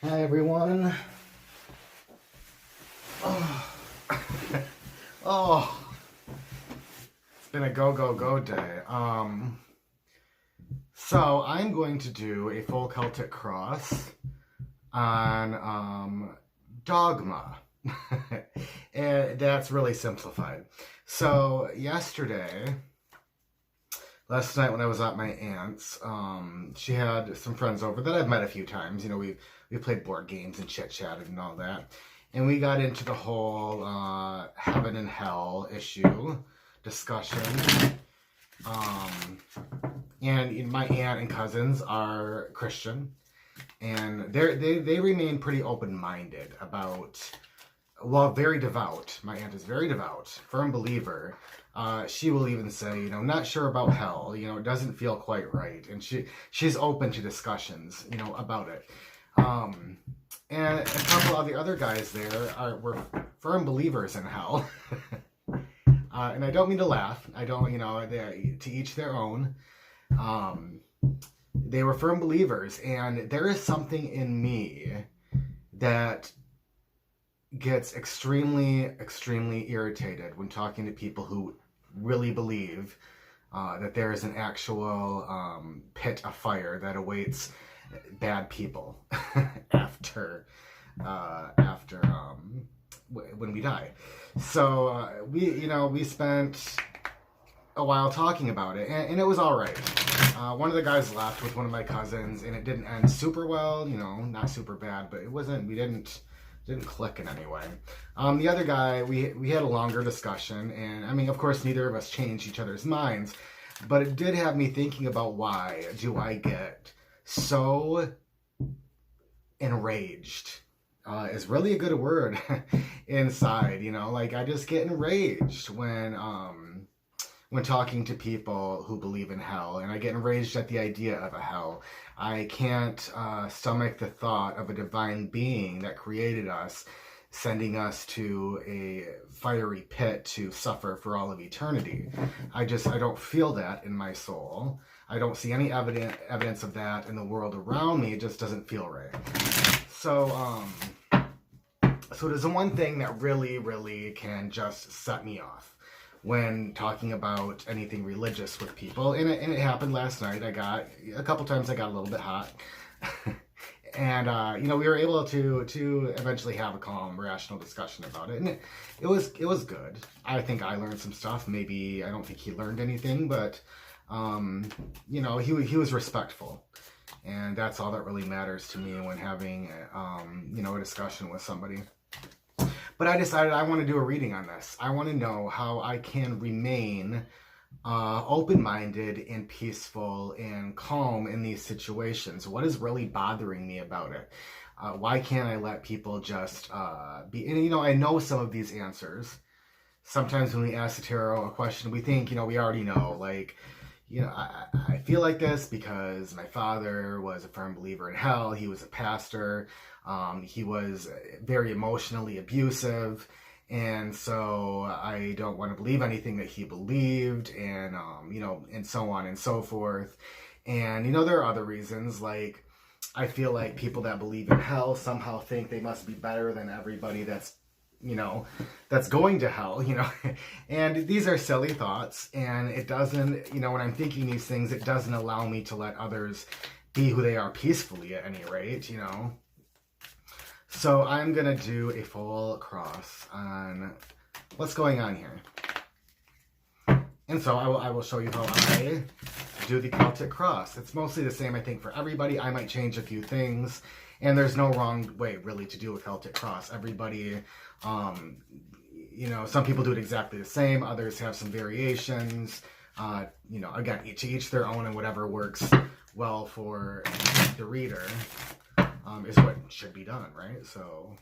Hi everyone. Oh, oh, it's been a go day. So I'm going to do a full Celtic cross on dogma. And that's really simplified. So last night when I was at my aunt's, she had some friends over that I've met a few times. You know, we played board games and chit-chatted and all that. And we got into the whole heaven and hell issue discussion. And my aunt and cousins are Christian. And they remain pretty open-minded about, well, very devout. My aunt is very devout, firm believer. She will even say, not sure about hell. It doesn't feel quite right, and she's open to discussions, about it. And a couple of the other guys there were firm believers in hell. And I don't mean to laugh. I don't, to each their own. They were firm believers, and there is something in me that gets extremely irritated when talking to people who really believe that there is an actual pit of fire that awaits bad people after when we die. So we spent a while talking about it, and it was all right. One of the guys left with one of my cousins, and it didn't end super well. Not super bad, but we didn't click in any way. The other guy, we had a longer discussion, and I mean, of course, neither of us changed each other's minds, but it did have me thinking about why do I get so enraged. Is really a good word inside, like I just get enraged when talking to people who believe in hell, and I get enraged at the idea of a hell. I can't stomach the thought of a divine being that created us, sending us to a fiery pit to suffer for all of eternity. I don't feel that in my soul. I don't see any evidence of that in the world around me. It just doesn't feel right. So there's the one thing that really can just set me off when talking about anything religious with people, and it happened last night. A couple times I got a little bit hot, and we were able to eventually have a calm, rational discussion about it, and it was good. I think I learned some stuff. Maybe I don't think he learned anything, but he was respectful, and that's all that really matters to me when having a discussion with somebody. But I decided I want to do a reading on this. I want to know how I can remain open-minded and peaceful and calm in these situations. What is really bothering me about it? Why can't I let people just be... And, I know some of these answers. Sometimes when we ask the tarot a question, we think, we already know. Like, I feel like this because my father was a firm believer in hell. He was a pastor. He was very emotionally abusive, and so I don't want to believe anything that he believed, and and so on and so forth. And there are other reasons, like I feel like people that believe in hell somehow think they must be better than everybody that's going to hell, and these are silly thoughts, and it doesn't, when I'm thinking these things, it doesn't allow me to let others be who they are peacefully at any rate, So I'm going to do a full cross on what's going on here. And so I will show you how I do the Celtic cross. It's mostly the same, I think, for everybody. I might change a few things, and there's no wrong way, really, to do a Celtic cross. Everybody, some people do it exactly the same. Others have some variations. Again, to each their own, and whatever works well for the reader. Is what should be done, right? So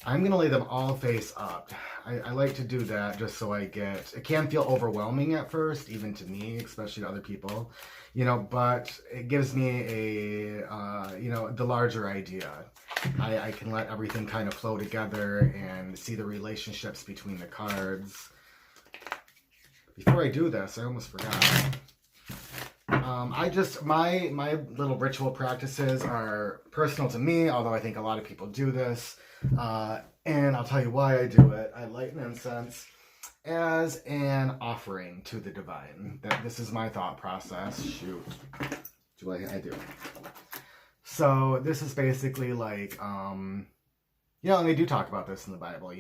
I'm going to lay them all face up. I like to do that just so it can feel overwhelming at first, even to me, especially to other people, but it gives me the larger idea. I can let everything kind of flow together and see the relationships between the cards. Before I do this, I almost forgot. my little ritual practices are personal to me, although I think a lot of people do this. And I'll tell you why I do it. I light an incense as an offering to the divine. This is my thought process. Shoot. I do. So this is basically like, and they do talk about this in the Bible,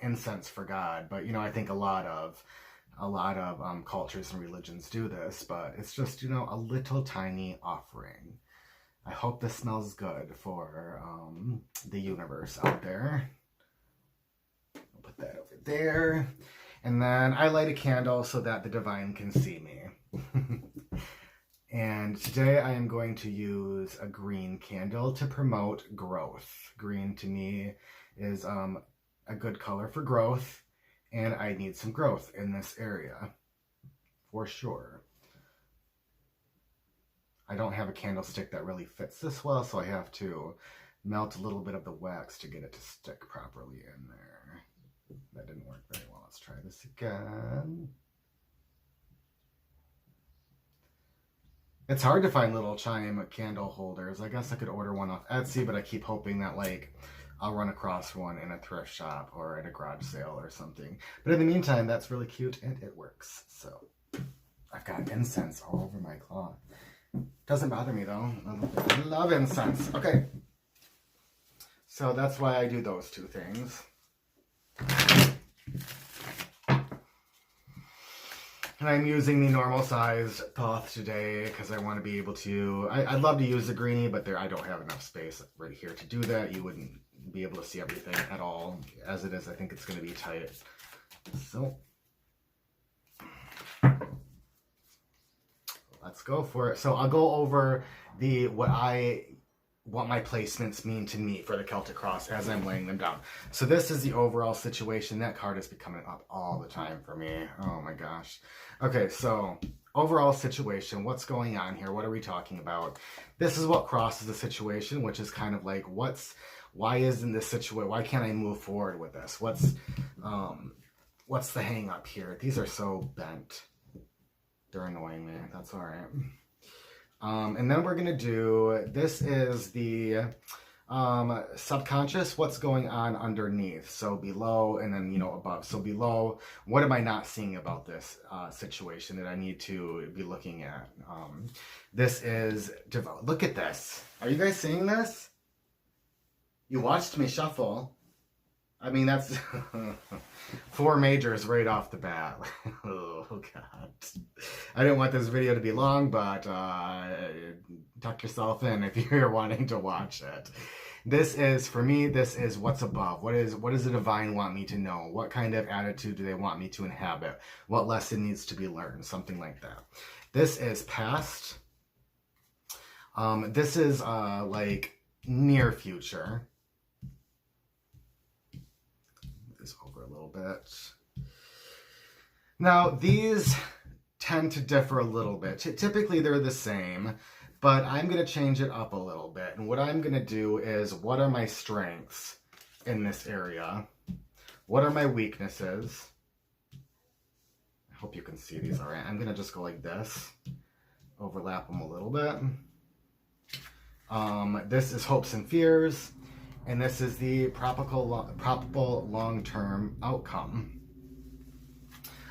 incense for God. But, I think a lot of cultures and religions do this, but it's just, a little tiny offering. I hope this smells good for the universe out there. I'll put that over there. And then I light a candle so that the divine can see me. And today I am going to use a green candle to promote growth. Green to me is a good color for growth, and I need some growth in this area for sure. I don't have a candlestick that really fits this well, so I have to melt a little bit of the wax to get it to stick properly in there. That didn't work very well. Let's try this again. It's hard to find little chime candle holders. I guess I could order one off Etsy, but I keep hoping that I'll run across one in a thrift shop or at a garage sale or something. But in the meantime, that's really cute and it works. So I've got incense all over my cloth. Doesn't bother me though. I love incense. Okay. So that's why I do those two things. And I'm using the normal sized cloth today because I want to be able to, I'd love to use the greenie, but I don't have enough space right here to do that. You wouldn't be able to see everything at all. As it is, I think it's going to be tight. So let's go for it. So I'll go over what my placements mean to me for the Celtic Cross as I'm laying them down. So this is the overall situation. That card is coming up all the time for me. Oh my gosh. Okay, so overall situation. What's going on here? What are we talking about? This is what crosses the situation, which is kind of like, why isn't this situation? Why can't I move forward with this? What's the hang up here? These are so bent. They're annoying me. That's all right. And then we're going to do, this is the subconscious, what's going on underneath. So below and then, above. So below, what am I not seeing about this situation that I need to be looking at? This is, look at this. Are you guys seeing this? You watched me shuffle. I mean, that's 4 majors right off the bat. Oh, God. I didn't want this video to be long, but tuck yourself in if you're wanting to watch it. This is, for me, this is what's above. What does the divine want me to know? What kind of attitude do they want me to inhabit? What lesson needs to be learned? Something like that. This is past. This is like near future. Over a little bit. Now, these tend to differ a little bit. Typically, they're the same, but I'm going to change it up a little bit. And what I'm going to do is, what are my strengths in this area? What are my weaknesses? I hope you can see these all right. I'm going to just go like this, overlap them a little bit. This is hopes and fears. And this is the probable long-term outcome.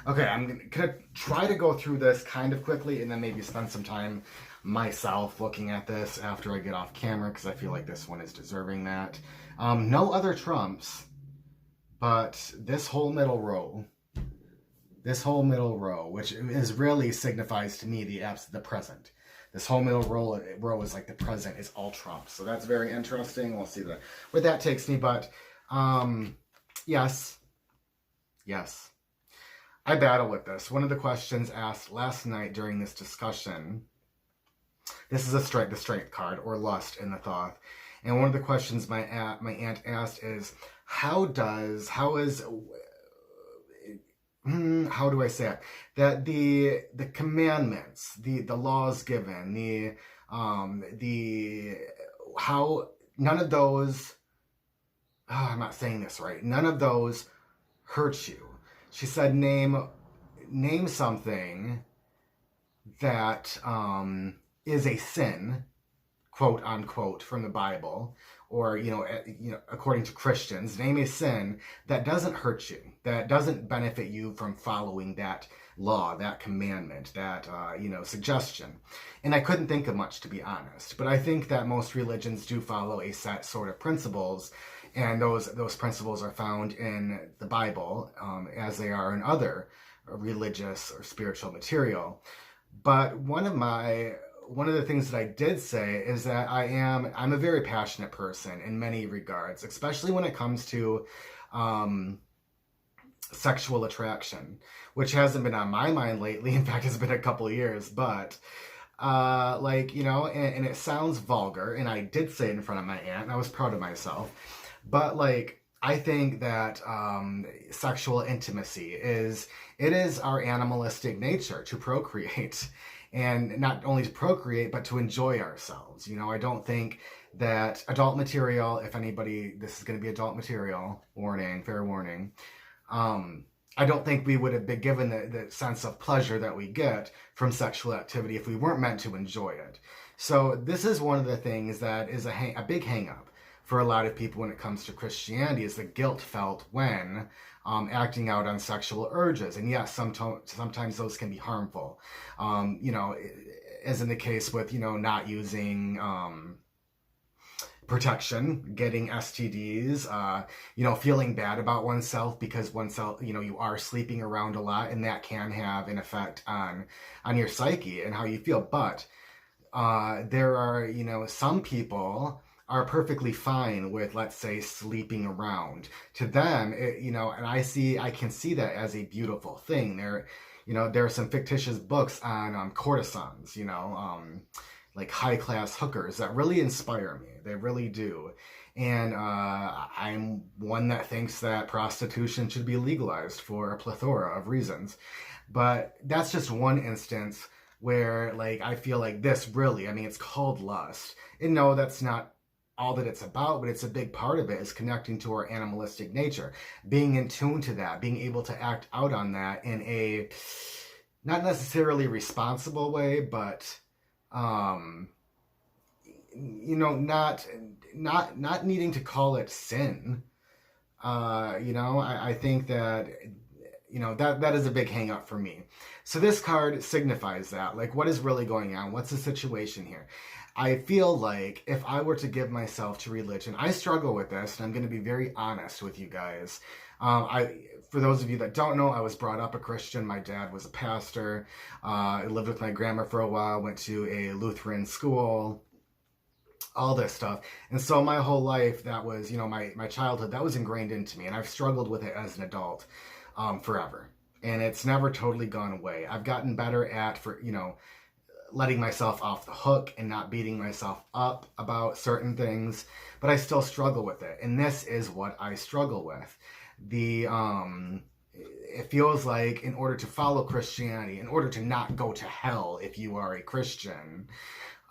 Okay, I'm gonna try to go through this kind of quickly and then maybe spend some time myself looking at this after I get off camera because I feel like this one is deserving that. No other trumps, but this whole middle row, which is really signifies to me the present. This whole middle row is like the present is all trumps. So that's very interesting. We'll see where that takes me. But yes. I battle with this. One of the questions asked last night during this discussion, this is the strength card, or lust in the thought. And one of the questions my aunt asked is, how do I say it? That the commandments, the laws given, how none of those, I'm not saying this right, none of those hurt you. She said, name something that is a sin, quote unquote, from the Bible, or according to Christians, name a sin that doesn't hurt you, that doesn't benefit you from following that law, that commandment, that suggestion. And I couldn't think of much, to be honest. But I think that most religions do follow a set sort of principles, and those principles are found in the Bible, as they are in other religious or spiritual material. But one of the things that I did say is that I'm a very passionate person in many regards, especially when it comes to sexual attraction, which hasn't been on my mind lately. In fact, it's been a couple of years, but and it sounds vulgar, and I did say it in front of my aunt, and I was proud of myself. But I think that sexual intimacy is our animalistic nature to procreate. And not only to procreate, but to enjoy ourselves. I don't think that adult material, if anybody, this is going to be adult material, warning, fair warning. I don't think we would have been given the sense of pleasure that we get from sexual activity if we weren't meant to enjoy it. So this is one of the things that is a big hang-up for a lot of people when it comes to Christianity, is the guilt felt when acting out on sexual urges. And yes, sometimes those can be harmful. As in the case with, not using protection, getting STDs, feeling bad about oneself because you are sleeping around a lot, and that can have an effect on your psyche and how you feel. But there are, some people are perfectly fine with, let's say, sleeping around. To them, and I can see that as a beautiful thing. There are some fictitious books on courtesans, like high-class hookers that really inspire me. They really do. And I'm one that thinks that prostitution should be legalized for a plethora of reasons. But that's just one instance where, I feel like this really, it's called lust. And no, that's not all that it's about, but it's a big part of it, is connecting to our animalistic nature, being in tune to that, being able to act out on that in a not necessarily responsible way, but not needing to call it sin. I think that that is a big hang up for me. So this card signifies that. What is really going on? What's the situation here? I feel like if I were to give myself to religion, I struggle with this, and I'm going to be very honest with you guys. For those of you that don't know, I was brought up a Christian. My dad was a pastor. I lived with my grandma for a while, went to a Lutheran school, all this stuff. And so my whole life, that was, my childhood, that was ingrained into me. And I've struggled with it as an adult forever. And it's never totally gone away. I've gotten better at, letting myself off the hook and not beating myself up about certain things, but I still struggle with it. And this is what I struggle with. It feels like in order to follow Christianity, in order to not go to hell if you are a Christian,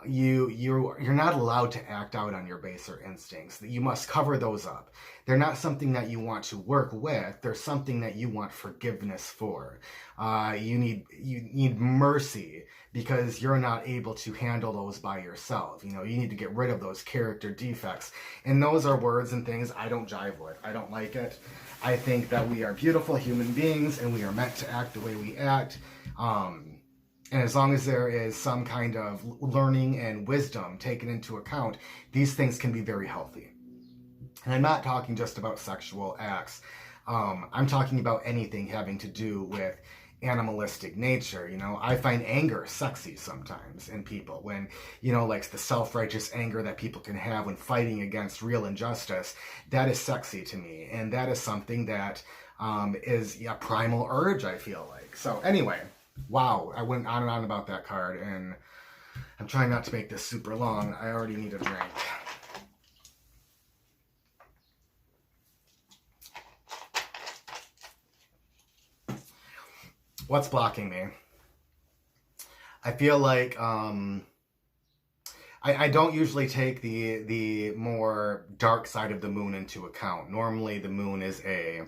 you're not allowed to act out on your baser instincts. That you must cover those up. They're not something that you want to work with. They're something that you want forgiveness for. You need mercy because you're not able to handle those by yourself. You need to get rid of those character defects. And those are words and things I don't jive with. I don't like it. I think that we are beautiful human beings and we are meant to act the way we act. And as long as there is some kind of learning and wisdom taken into account, these things can be very healthy. And I'm not talking just about sexual acts. I'm talking about anything having to do with animalistic nature. I find anger sexy sometimes in people when, like the self-righteous anger that people can have when fighting against real injustice. That is sexy to me. And that is something that is a primal urge, I feel like. So anyway, wow, I went on and on about that card, and I'm trying not to make this super long. I already need a drink. What's blocking me? I feel like I don't usually take the more dark side of the moon into account. Normally, the moon is a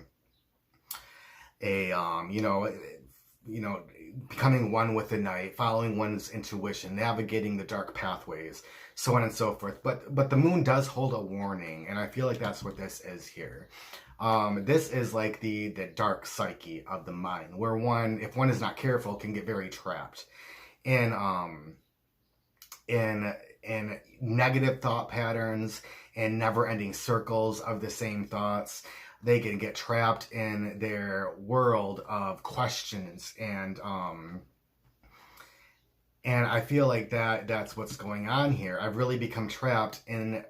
becoming one with the night, following one's intuition, navigating the dark pathways, so on and so forth. But the moon does hold a warning, and I feel like that's what this is here. This is like the dark psyche of the mind, where one, if one is not careful, can get very trapped in negative thought patterns and never-ending circles of the same thoughts. They can get trapped in their world of questions, and I feel like that's what's going on here. I've really become trapped in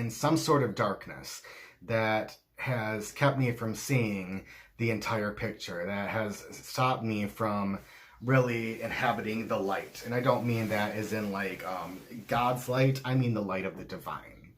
some sort of darkness that has kept me from seeing the entire picture, that has stopped me from really inhabiting the light. And I don't mean that as in like God's light. I mean the light of the divine.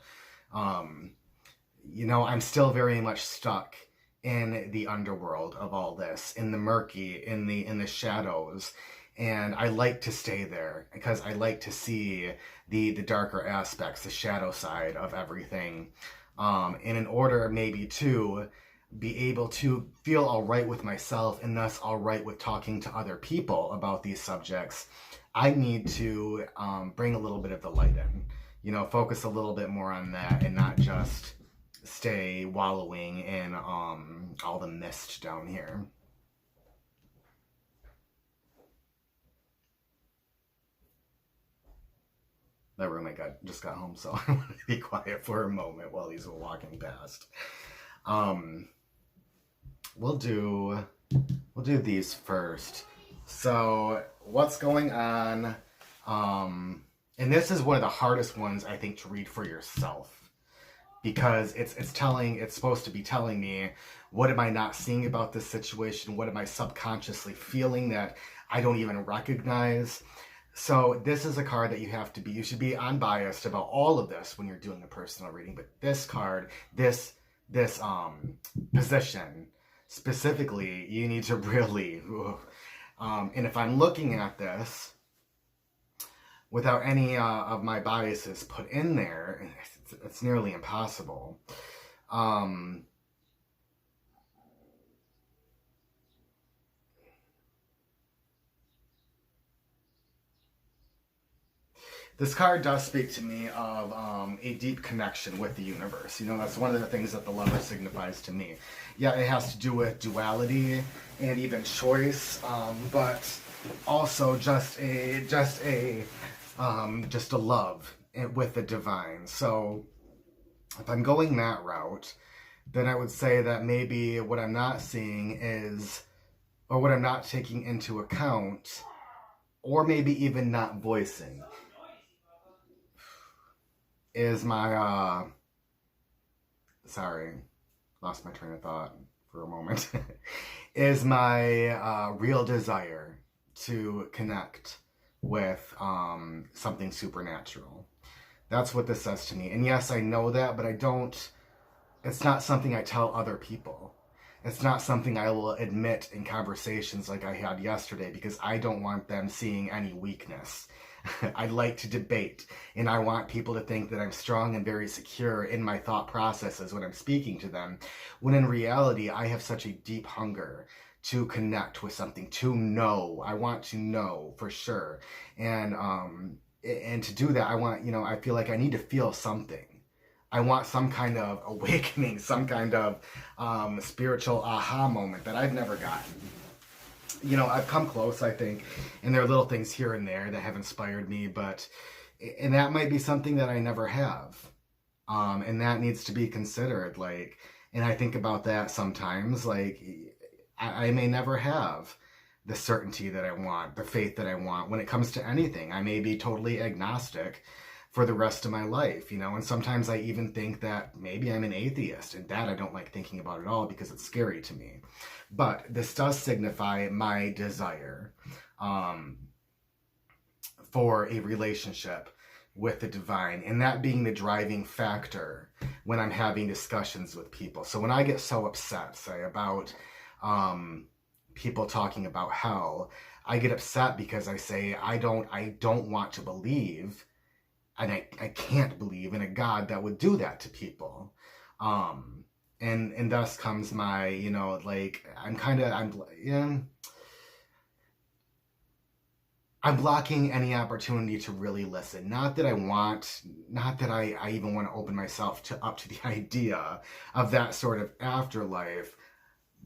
You know, I'm still very much stuck in the underworld of all this, in the murky, in the shadows. And I like to stay there because I like to see the darker aspects, the shadow side of everything. And in order maybe to be able to feel all right with myself, and thus all right with talking to other people about these subjects, I need to bring a little bit of the light in. You know, focus a little bit more on that and not just stay wallowing in all the mist down here. My roommate just got home, so I wanted to be quiet for a moment while he's walking past. We'll do these first. So what's going on? And this is one of the hardest ones, I think, to read for yourself, because it's supposed to be telling me, what am I not seeing about this situation? What am I subconsciously feeling that I don't even recognize? So this is a card that you should be unbiased about all of this when you're doing a personal reading. But this card, this position specifically, you need to really, and if I'm looking at this without any of my biases put in there, it's nearly impossible. This card does speak to me of a deep connection with the universe. You know, that's one of the things that the lover signifies to me. Yeah, it has to do with duality and even choice, but also just a love with the divine. So if I'm going that route, then I would say that maybe what I'm not seeing is, or what I'm not taking into account, or maybe even not voicing, is my, sorry, lost my train of thought for a moment, is my real desire to connect with something supernatural. That's what this says to me. And yes, I know that, but it's not something I tell other people. It's not something I will admit in conversations like I had yesterday, because I don't want them seeing any weakness. I like to debate, and I want people to think that I'm strong and very secure in my thought processes when I'm speaking to them, when in reality, I have such a deep hunger to connect with something, to know. I want to know for sure. And to do that, I feel like I need to feel something. I want some kind of awakening, some kind of spiritual aha moment that I've never gotten. You know, I've come close, I think, and there are little things here and there that have inspired me, and that might be something that I never have. And that needs to be considered, like, and I think about that sometimes, like, I may never have the certainty that I want, the faith that I want when it comes to anything. I may be totally agnostic for the rest of my life, you know, and sometimes I even think that maybe I'm an atheist, and that I don't like thinking about at all because it's scary to me. But this does signify my desire for a relationship with the divine, and that being the driving factor when I'm having discussions with people. So when I get so upset, say, about people talking about hell, I get upset because I say I don't want to believe, and I can't believe in a God that would do that to people. And thus comes my, you know, like, I'm blocking any opportunity to really listen. Not that I even want to open myself up to the idea of that sort of afterlife,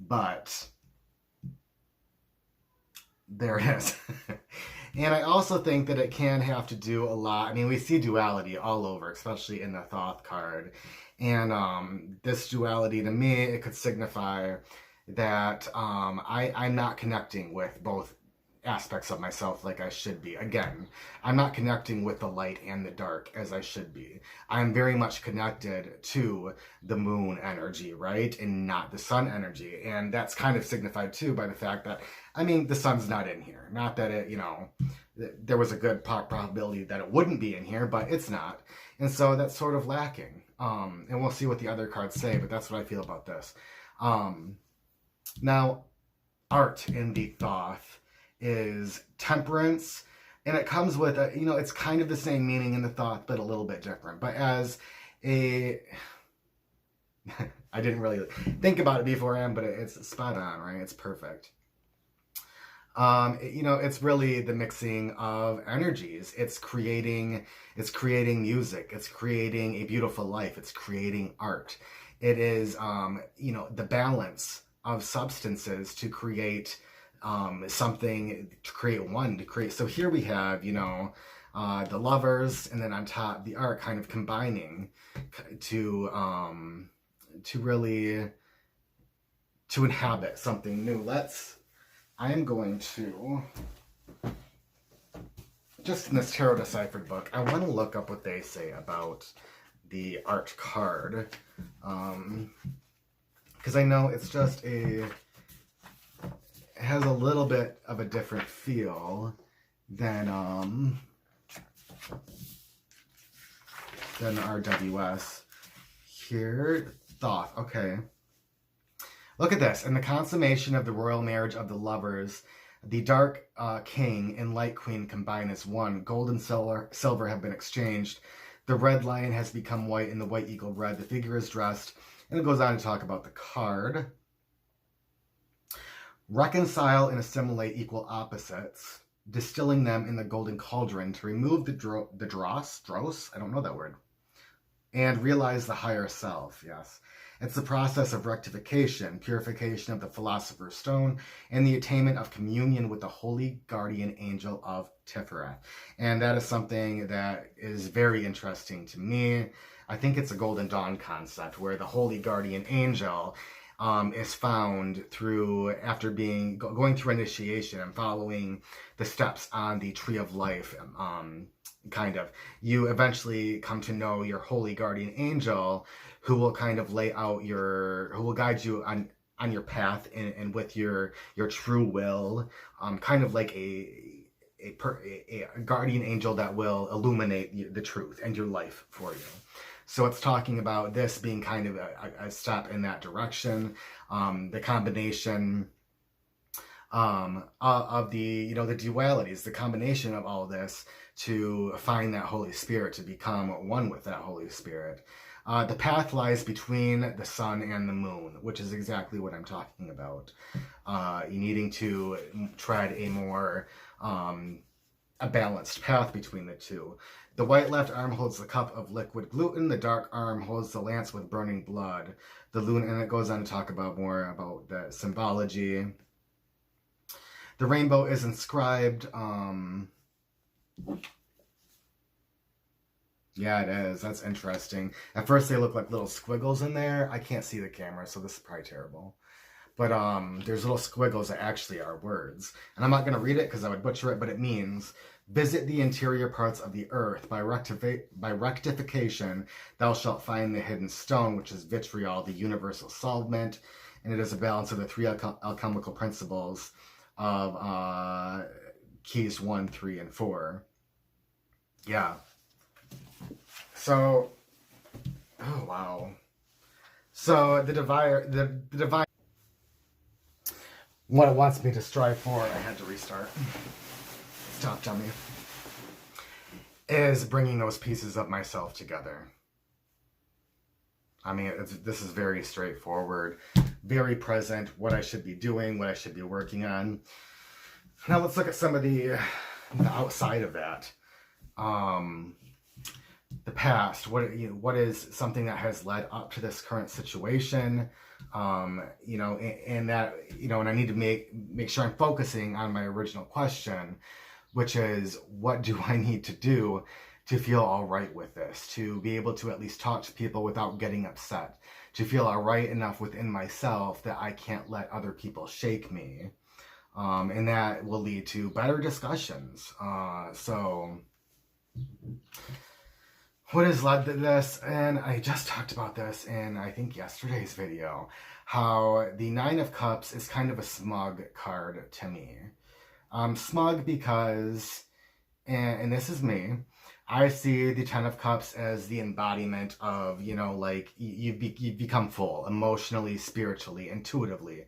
but there it is. And I also think that it can have to do a lot. I mean, we see duality all over, especially in the Thoth card. And this duality, to me, it could signify that I'm not connecting with both aspects of myself like I should be. Again, I'm not connecting with the light and the dark as I should be. I'm very much connected to the moon energy, right? And not the sun energy. And that's kind of signified too by the fact that, I mean, the sun's not in here. Not that it, there was a good probability that it wouldn't be in here, but it's not. And so that's sort of lacking. And we'll see what the other cards say, but that's what I feel about this. Now, art in the Thoth is temperance, and it comes with it's kind of the same meaning in the Thoth, but a little bit different. But as I didn't really think about it beforehand, but it's spot on, right? It's perfect. It's really the mixing of energies. It's creating music. It's creating a beautiful life. It's creating art. It is, the balance of substances to create something, to create. So here we have, the lovers, and then on top the art, kind of combining to really to inhabit something new. I am going to, just in this Tarot Deciphered book, I want to look up what they say about the art card, because I know it's just it has a little bit of a different feel than RWS. Here, Thoth. Okay. Look at this. In the consummation of the royal marriage of the lovers, the Dark King and Light Queen combine as one. Gold and silver have been exchanged. The red lion has become white and the white eagle red. The figure is dressed. And it goes on to talk about the card. Reconcile and assimilate equal opposites, distilling them in the golden cauldron to remove the dross, I don't know that word, and realize the higher self, yes. It's the process of rectification, purification of the Philosopher's Stone, and the attainment of communion with the holy guardian angel of Tiferet. And that is something that is very interesting to me. I think it's a Golden Dawn concept where the holy guardian angel is found after going through initiation and following the steps on the Tree of Life. You eventually come to know your holy guardian angel, who will kind of who will guide you on your path and with your true will, kind of like a guardian angel that will illuminate the truth and your life for you. So it's talking about this being kind of a step in that direction. The combination of the dualities, the combination of all this to find that Holy Spirit, to become one with that Holy Spirit. The path lies between the sun and the moon, which is exactly what I'm talking about. You needing to tread a balanced path between the two. The white left arm holds the cup of liquid gluten. The dark arm holds the lance with burning blood. And it goes on to talk about more about the symbology. The rainbow is inscribed. Yeah, it is. That's interesting. At first they look like little squiggles in there. I can't see the camera, so this is probably terrible. But there's little squiggles that actually are words. And I'm not going to read it because I would butcher it, but it means, visit the interior parts of the earth. By rectification, thou shalt find the hidden stone, which is vitriol, the universal solvent. And it is a balance of the three alchemical principles of keys 1, 3, and 4. Yeah. So, oh wow. So the divine, what it wants me to strive for, I had to restart. Stop, dummy. Is bringing those pieces of myself together. I mean, this is very straightforward, very present, what I should be doing, what I should be working on. Now let's look at some of the the outside of that, the past, what is something that has led up to this current situation, and that, and I need to make sure I'm focusing on my original question, which is, what do I need to do to feel all right with this, to be able to at least talk to people without getting upset, to feel all right enough within myself that I can't let other people shake me. And that will lead to better discussions. So what has led to this, and I just talked about this in, I think, yesterday's video, how the Nine of Cups is kind of a smug card to me. Smug because, and this is me, I see the Ten of Cups as the embodiment of, like, you've become full emotionally, spiritually, intuitively.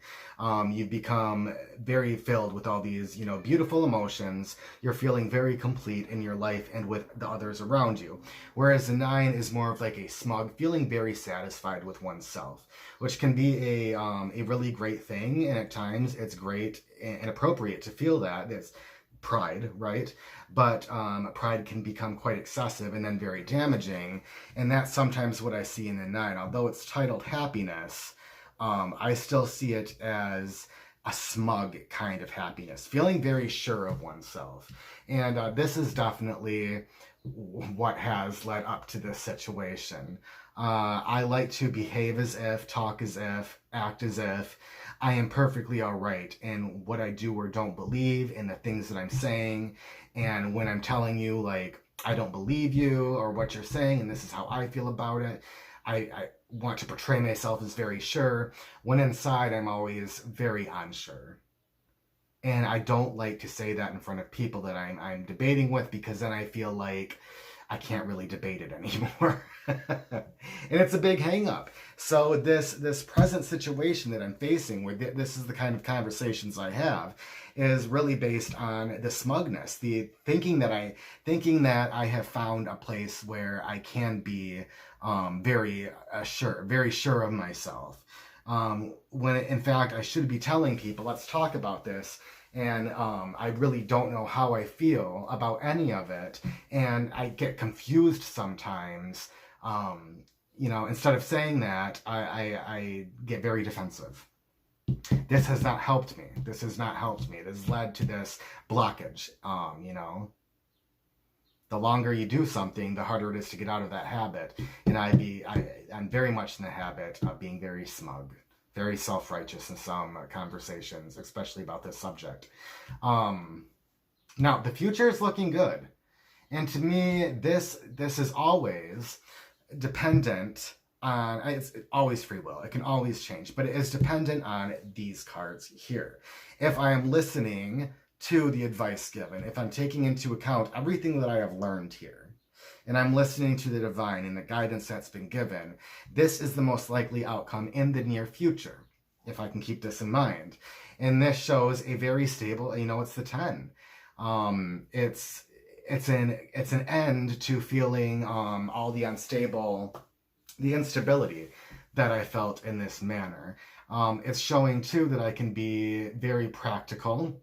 You've become very filled with all these, beautiful emotions. You're feeling very complete in your life and with the others around you. Whereas the Nine is more of like a smug, feeling very satisfied with oneself, which can be a really great thing. And at times it's great and appropriate to feel that. It's pride, right? But pride can become quite excessive and then very damaging, and that's sometimes what I see in the Nine. Although it's titled happiness, I still see it as a smug kind of happiness, feeling very sure of oneself. And this is definitely what has led up to this situation. I like to behave as if, talk as if, act as if I am perfectly all right in what I do or don't believe, in the things that I'm saying. And when I'm telling you, like, I don't believe you or what you're saying, and this is how I feel about it, I want to portray myself as very sure, when inside I'm always very unsure. And I don't like to say that in front of people that I'm debating with, because then I feel like I can't really debate it anymore. And it's a big hang up. So this present situation that I'm facing, where this is the kind of conversations I have, is really based on the smugness, the thinking that I have found a place where I can be very sure of myself. When in fact I should be telling people, let's talk about this. And I really don't know how I feel about any of it. And I get confused sometimes. Instead of saying that, I get very defensive. This has not helped me. This has led to this blockage. The longer you do something, the harder it is to get out of that habit. And I'm very much in the habit of being very smug, very self-righteous in some conversations, especially about this subject. Now, the future is looking good. And to me, this is always dependent on, it's always free will. It can always change, but it is dependent on these cards here. If I am listening to the advice given, if I'm taking into account everything that I have learned here, and I'm listening to the divine and the guidance that's been given, this is the most likely outcome in the near future, if I can keep this in mind. And this shows a very stable, it's the 10. It's an end to feeling all the instability that I felt in this manner. It's showing too that I can be very practical.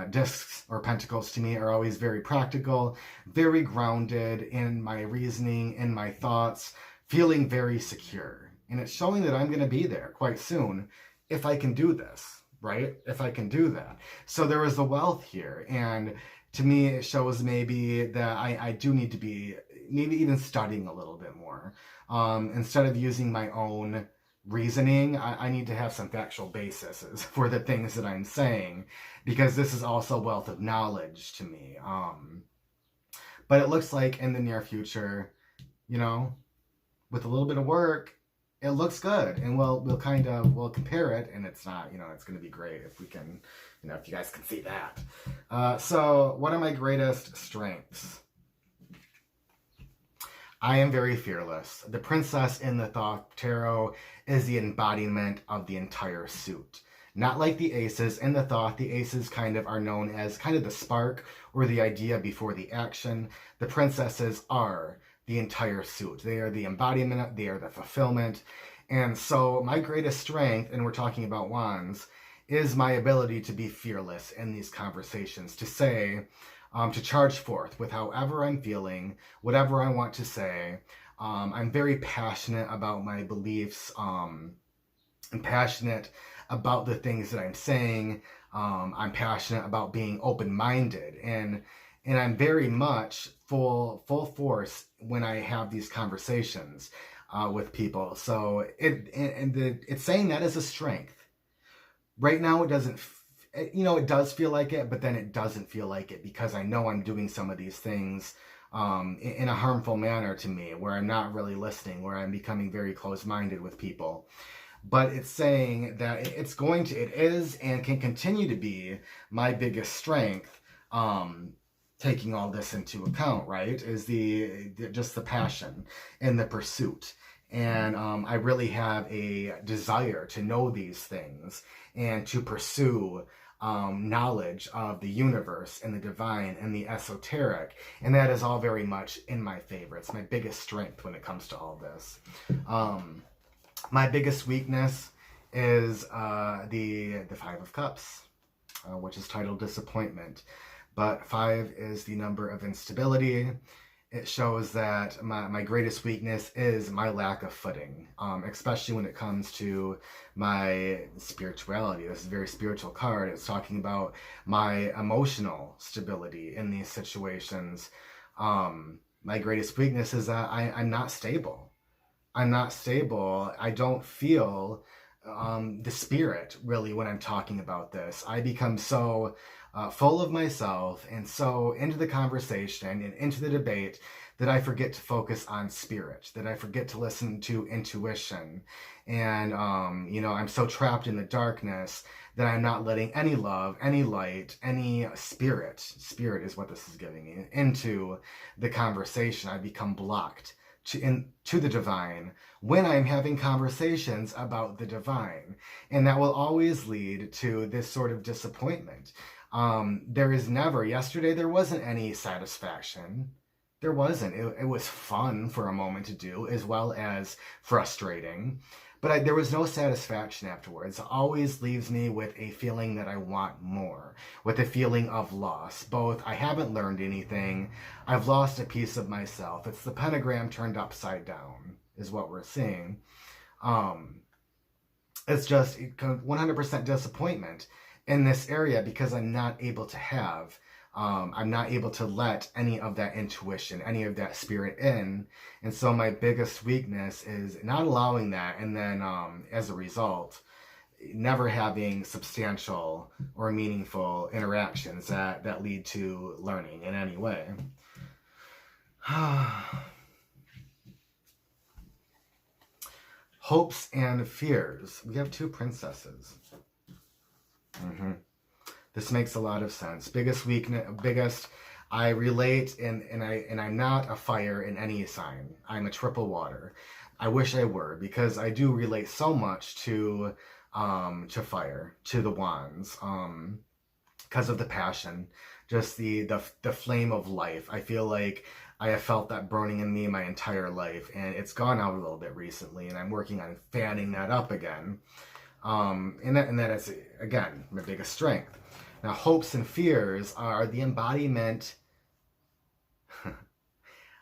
Discs or pentacles to me are always very practical, very grounded in my reasoning, in my thoughts, feeling very secure. And it's showing that I'm going to be there quite soon if I can do this, right? If I can do that. So there is a wealth here. And to me, it shows maybe that I do need to be maybe even studying a little bit more. Instead of using my own reasoning, I need to have some factual basis for the things that I'm saying, because this is also wealth of knowledge to me. But it looks like in the near future, with a little bit of work, it looks good, and we'll compare it, and it's not, it's going to be great if we can, if you guys can see that. So what are my greatest strengths? I am very fearless. The princess in the Thoth Tarot is the embodiment of the entire suit. Not like the aces. In the Thoth, the aces kind of are known as kind of the spark or the idea before the action. The princesses are the entire suit. They are the embodiment, they are the fulfillment. And so my greatest strength, and we're talking about wands, is my ability to be fearless in these conversations, to say, to charge forth with however I'm feeling, whatever I want to say. I'm very passionate about my beliefs. I'm passionate about the things that I'm saying. I'm passionate about being open-minded, and I'm very much full force when I have these conversations with people. So it's saying that as a strength. Right now, it doesn't. It does feel like it, but then it doesn't feel like it because I know I'm doing some of these things in a harmful manner to me, where I'm not really listening, where I'm becoming very close-minded with people. But it's saying that it is and can continue to be my biggest strength, taking all this into account, right, is just the passion and the pursuit. And I really have a desire to know these things and to pursue knowledge of the universe and the divine and the esoteric. And that is all very much in my favor. It's my biggest strength when it comes to all this. My biggest weakness is the Five of Cups, which is titled Disappointment. But 5 is the number of instability. It shows that my greatest weakness is my lack of footing, especially when it comes to my spirituality. This is a very spiritual card. It's talking about my emotional stability in these situations. My greatest weakness is that I'm not stable. I'm not stable. I don't feel the spirit, really, when I'm talking about this. I become so full of myself and so into the conversation and into the debate that I forget to focus on spirit, that I forget to listen to intuition. And, I'm so trapped in the darkness that I'm not letting any love, any light, any spirit is what this is giving me, into the conversation. I become blocked to the divine when I'm having conversations about the divine. And that will always lead to this sort of disappointment. Yesterday there wasn't any satisfaction. There wasn't. It was fun for a moment to do, as well as frustrating. But there was no satisfaction afterwards. It always leaves me with a feeling that I want more, with a feeling of loss. Both, I haven't learned anything, I've lost a piece of myself. It's the pentagram turned upside down, is what we're seeing. It's just 100% disappointment in this area because I'm not able to have, I'm not able to let any of that intuition, any of that spirit in. And so my biggest weakness is not allowing that. And then as a result, never having substantial or meaningful interactions that lead to learning in any way. Hopes and fears. We have 2 princesses. This makes a lot of sense. I relate, and I'm not a fire in any sign. I'm a triple water. I wish I were, because I do relate so much to fire, to the wands, because of the passion, just the flame of life. I feel like I have felt that burning in me my entire life, and it's gone out a little bit recently, and I'm working on fanning that up again. And that is, again, my biggest strength. Now, hopes and fears are the embodiment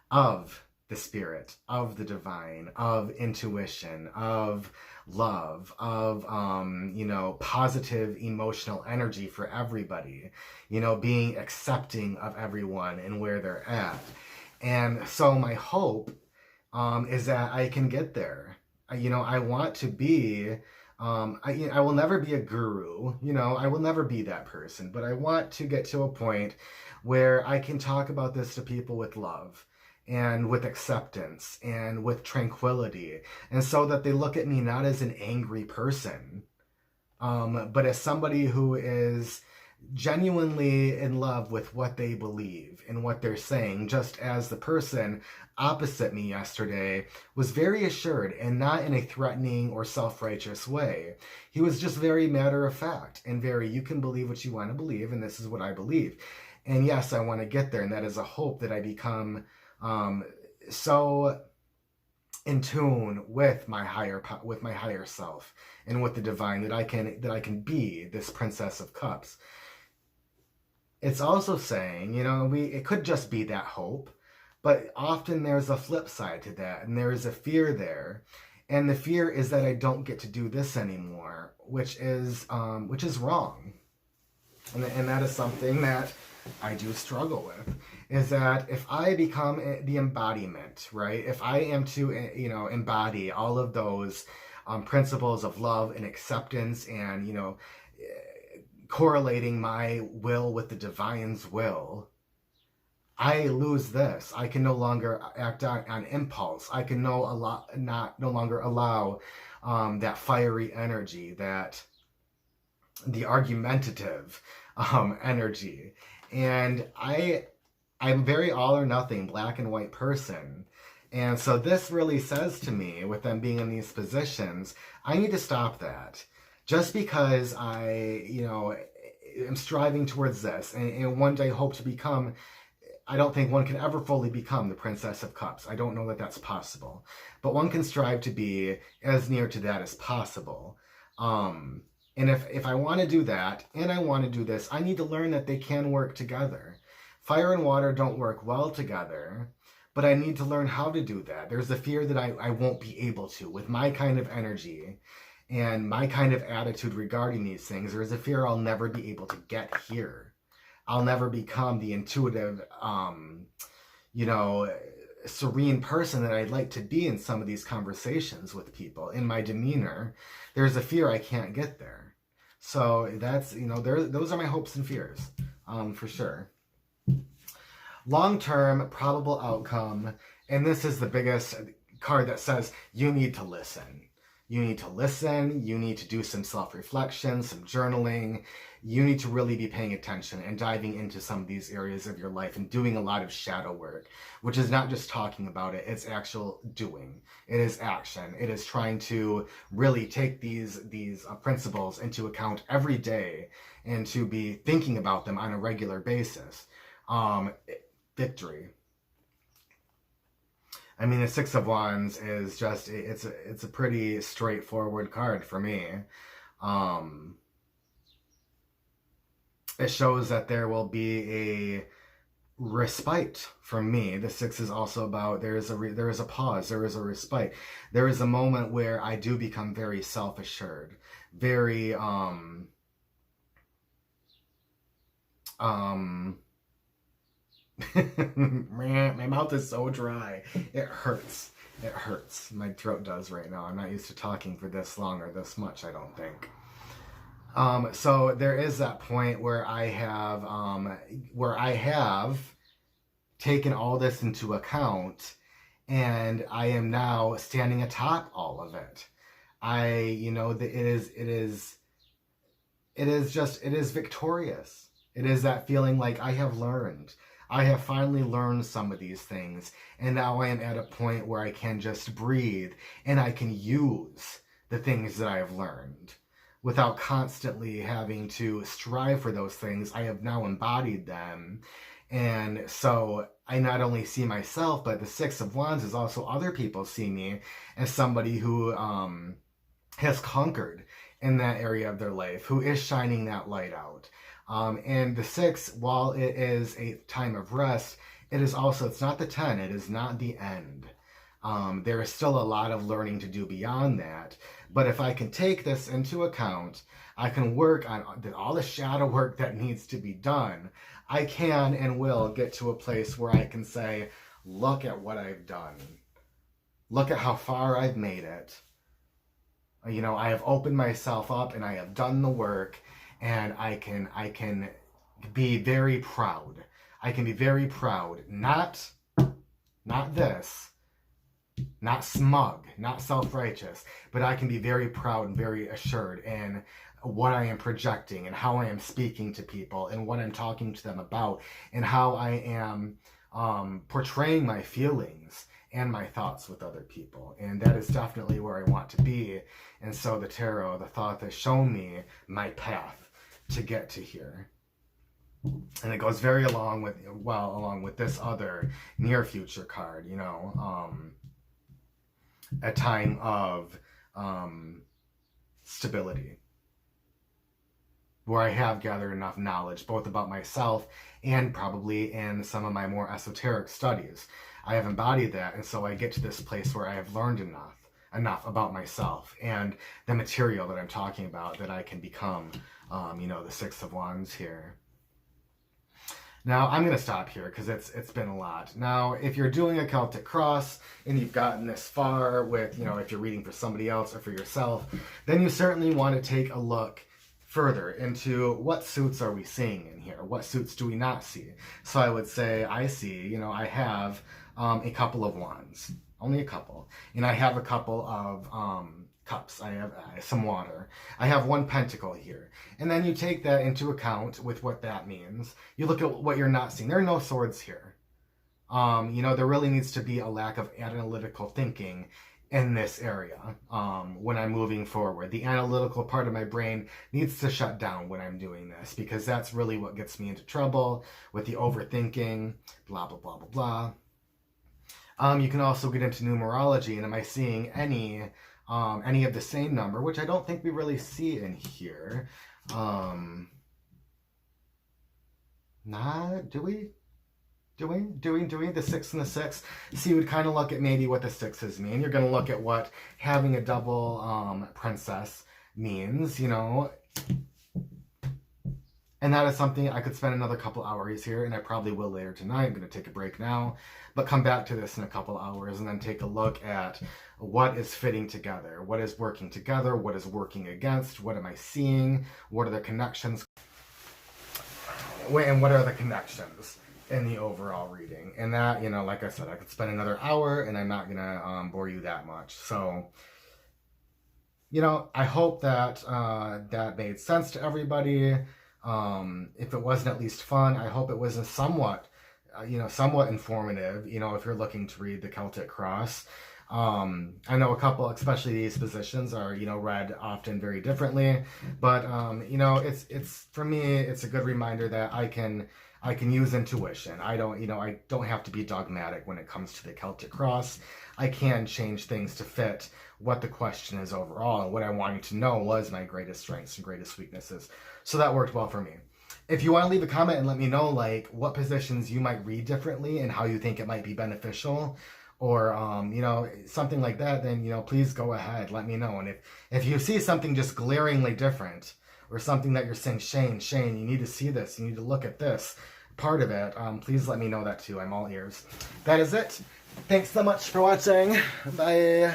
of the spirit, of the divine, of intuition, of love, of, positive emotional energy for everybody, being accepting of everyone and where they're at. And so my hope is that I can get there. I want to be... I will never be a guru, I will never be that person, but I want to get to a point where I can talk about this to people with love and with acceptance and with tranquility, and so that they look at me not as an angry person, but as somebody who is genuinely in love with what they believe and what they're saying, just as the person opposite me yesterday was very assured and not in a threatening or self-righteous way. He was just very matter of fact and very, you can believe what you want to believe, and this is what I believe. And yes, I want to get there, and that is a hope that I become so in tune with my higher self and with the divine, that I can be this Princess of Cups. It's also saying, it could just be that hope, but often there's a flip side to that, and there is a fear there. And the fear is that I don't get to do this anymore, which is wrong. And that is something that I do struggle with, is that if I become the embodiment, right? If I am to, embody all of those principles of love and acceptance, and, correlating my will with the divine's will, I lose this. I can no longer act on impulse. I can no longer allow that fiery energy, the argumentative energy. And I'm very all or nothing, black and white person. And so this really says to me, with them being in these positions, I need to stop that. Just because I, am striving towards this, and one day hope to become, I don't think one can ever fully become the Princess of Cups. I don't know that that's possible. But one can strive to be as near to that as possible. And if I want to do that, and I want to do this, I need to learn that they can work together. Fire and water don't work well together, but I need to learn how to do that. There's a fear that I won't be able to, with my kind of energy and my kind of attitude regarding these things. There's a fear I'll never be able to get here. I'll never become the intuitive, serene person that I'd like to be in some of these conversations with people. In my demeanor, there's a fear I can't get there. So that's, those are my hopes and fears, for sure. Long-term probable outcome, and this is the biggest card that says you need to listen. You need to listen, you need to do some self-reflection, some journaling. You need to really be paying attention and diving into some of these areas of your life and doing a lot of shadow work, which is not just talking about it, it's actual doing. It is action. It is trying to really take these principles into account every day and to be thinking about them on a regular basis. Victory. I mean, the Six of Wands is just, it's a pretty straightforward card for me. It shows that there will be a respite from me. The Six is also about, there is a pause, there is a respite. There is a moment where I do become very self-assured, very, my mouth is so dry. It hurts. It hurts. My throat does right now. I'm not used to talking for this long or this much, I don't think. So there is that point where I have taken all this into account, and I am now standing atop all of it. It is victorious. It is that feeling like I have learned. I have finally learned some of these things, and now I am at a point where I can just breathe, and I can use the things that I have learned without constantly having to strive for those things. I have now embodied them. And so I not only see myself, but the Six of Wands is also other people see me as somebody who has conquered in that area of their life, who is shining that light out. And the Six, while it is a time of rest, it's not the 10, it is not the end. There is still a lot of learning to do beyond that. But if I can take this into account, I can work on all the shadow work that needs to be done. I can and will get to a place where I can say, look at what I've done. Look at how far I've made it. I have opened myself up and I have done the work, and I can be very proud. I can be very proud. Not this. Not smug, not self-righteous, but I can be very proud and very assured in what I am projecting and how I am speaking to people and what I'm talking to them about and how I am portraying my feelings and my thoughts with other people. And that is definitely where I want to be. And so the tarot, the thought, has shown me my path to get to here. And it goes very along with this other near future card, a time of stability, where I have gathered enough knowledge, both about myself and probably in some of my more esoteric studies. I have embodied that, and so I get to this place where I have learned enough about myself and the material that I'm talking about, that I can become, the Six of Wands here. Now, I'm going to stop here because it's been a lot. Now, if you're doing a Celtic cross and you've gotten this far with, if you're reading for somebody else or for yourself, then you certainly want to take a look further into what suits are we seeing in here? What suits do we not see? So I would say I see, I have a couple of wands, only a couple. And I have a couple of cups. I have some water. I have one pentacle here. And then you take that into account with what that means. You look at what you're not seeing. There are no swords here. There really needs to be a lack of analytical thinking in this area when I'm moving forward. The analytical part of my brain needs to shut down when I'm doing this, because that's really what gets me into trouble with the overthinking, blah, blah, blah, blah, blah. You can also get into numerology, and am I seeing any of the same number, which I don't think we really see in here. Do we? Doing the 6 and the 6. So you would kind of look at maybe what the 6s mean. You're going to look at what having a double princess means, And that is something I could spend another couple hours here, and I probably will later tonight. I'm going to take a break now, but come back to this in a couple hours and then take a look at what is fitting together, what is working together, what is working against, what am I seeing, what are the connections, and what are the connections in the overall reading. And that, like I said, I could spend another hour, and I'm not going to bore you that much. So, I hope that that made sense to everybody. If it wasn't at least fun, I hope it was a somewhat informative, if you're looking to read the Celtic Cross. I know a couple, especially these positions, are, read often very differently, but, it's for me, it's a good reminder that I can use intuition. I don't have to be dogmatic when it comes to the Celtic Cross. I can change things to fit what the question is overall, and what I wanted to know was my greatest strengths and greatest weaknesses. So that worked well for me. If you want to leave a comment and let me know, what positions you might read differently and how you think it might be beneficial, or, something like that, then, please go ahead, let me know. And if you see something just glaringly different, or something that you're saying, Shane, you need to see this, you need to look at this part of it, please let me know that too. I'm all ears. That is it. Thanks so much for watching. Bye.